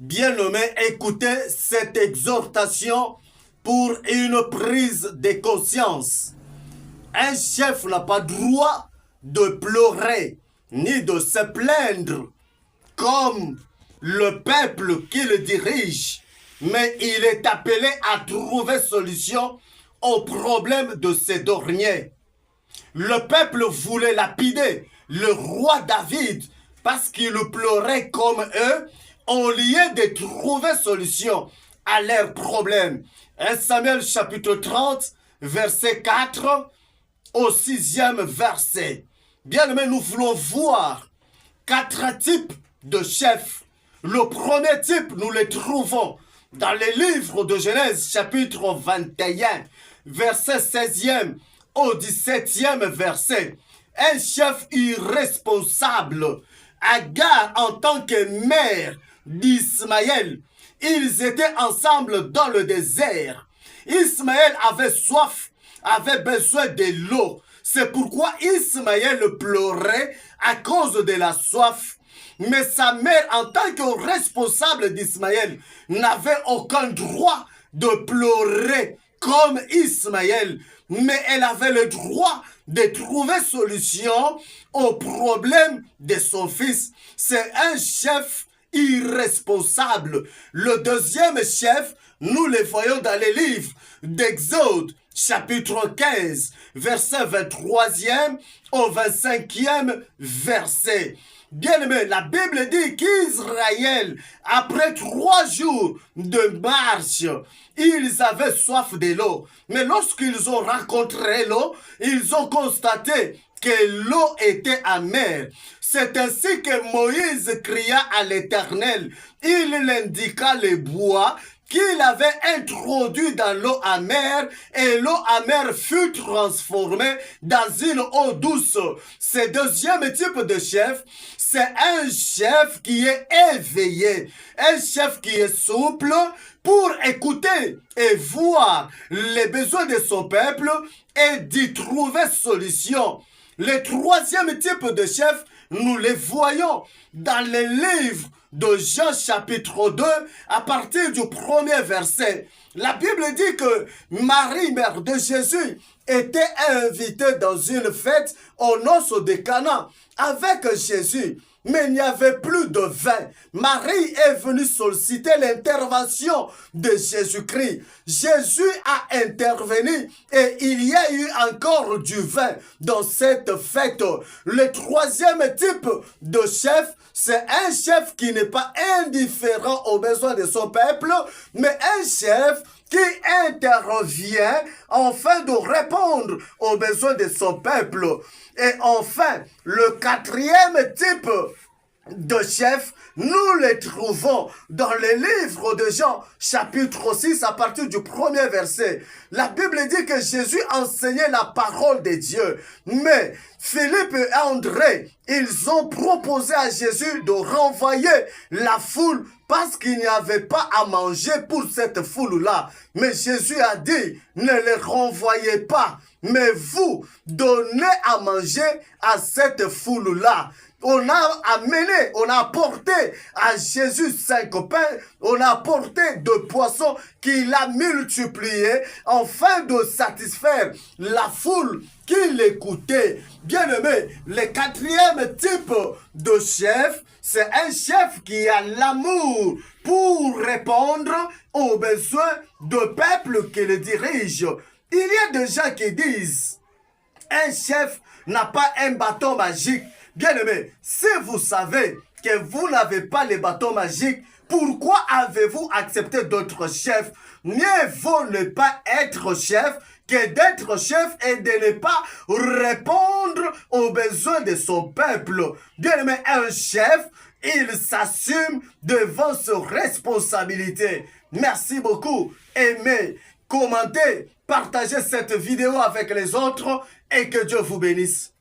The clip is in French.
Bien-aimés, écoutez cette exhortation pour une prise de conscience. Un chef n'a pas droit de pleurer ni de se plaindre comme le peuple qui le dirige, mais il est appelé à trouver solution aux problèmes de ces derniers. Le peuple voulait lapider le roi David parce qu'il pleurait comme eux au lieu de trouver solution à leurs problèmes. 1 Samuel chapitre 30, verset 4 au 6e verset. Bien aimé, nous voulons voir 4 types de chefs. Le premier type, nous le trouvons dans les livres de Genèse chapitre 21, verset 16e au 17e verset. Un chef irresponsable. Agar en tant que mère d'Ismaël. Ils étaient ensemble dans le désert. Ismaël avait soif, avait besoin de l'eau. C'est pourquoi Ismaël pleurait à cause de la soif. Mais sa mère, en tant que responsable d'Ismaël, n'avait aucun droit de pleurer comme Ismaël. Mais elle avait le droit de trouver solution au problème de son fils. C'est un chef irresponsable. Le deuxième chef, nous le voyons dans les livres d'Exode, chapitre 15, verset 23e au 25e verset. Bien-aimé, la Bible dit qu'Israël, après 3 jours de marche, ils avaient soif de l'eau. Mais lorsqu'ils ont rencontré l'eau, ils ont constaté que l'eau était amère. C'est ainsi que Moïse cria à l'Éternel. Il indiqua le bois qu'il avait introduit dans l'eau amère, et l'eau amère fut transformée dans une eau douce. Ce deuxième type de chef, c'est un chef qui est éveillé, un chef qui est souple pour écouter et voir les besoins de son peuple et d'y trouver solution. Le troisième type de chef, nous les voyons dans les livres de Jean chapitre 2 à partir du 1er verset. La Bible dit que Marie, mère de Jésus, était invitée dans une fête aux noces de Cana avec Jésus. Mais il n'y avait plus de vin. Marie est venue solliciter l'intervention de Jésus-Christ. Jésus a intervenu et il y a eu encore du vin dans cette fête. Le troisième type de chef, c'est un chef qui n'est pas indifférent aux besoins de son peuple, mais un chef qui intervient afin de répondre aux besoins de son peuple. Et enfin, le quatrième type de chef, nous les trouvons dans les livres de Jean, chapitre 6, à partir du 1er verset. La Bible dit que Jésus enseignait la parole de Dieu. Mais Philippe et André, ils ont proposé à Jésus de renvoyer la foule parce qu'il n'y avait pas à manger pour cette foule-là. Mais Jésus a dit, ne les renvoyez pas, mais vous, donnez à manger à cette foule-là. On a amené, on a apporté à Jésus 5 pains, on a apporté 2 poissons qu'il a multipliés afin de satisfaire la foule qui l'écoutait. Bien aimé, le quatrième type de chef, c'est un chef qui a l'amour pour répondre aux besoins du peuple qui le dirige. Il y a des gens qui disent, un chef n'a pas un bâton magique. Bien aimé, si vous savez que vous n'avez pas les bâtons magiques, pourquoi avez-vous accepté d'autres chefs? Mieux vaut ne pas être chef que d'être chef et de ne pas répondre aux besoins de son peuple. Bien aimé, un chef, il s'assume devant ses responsabilités. Merci beaucoup. Aimez, commentez, partagez cette vidéo avec les autres et que Dieu vous bénisse.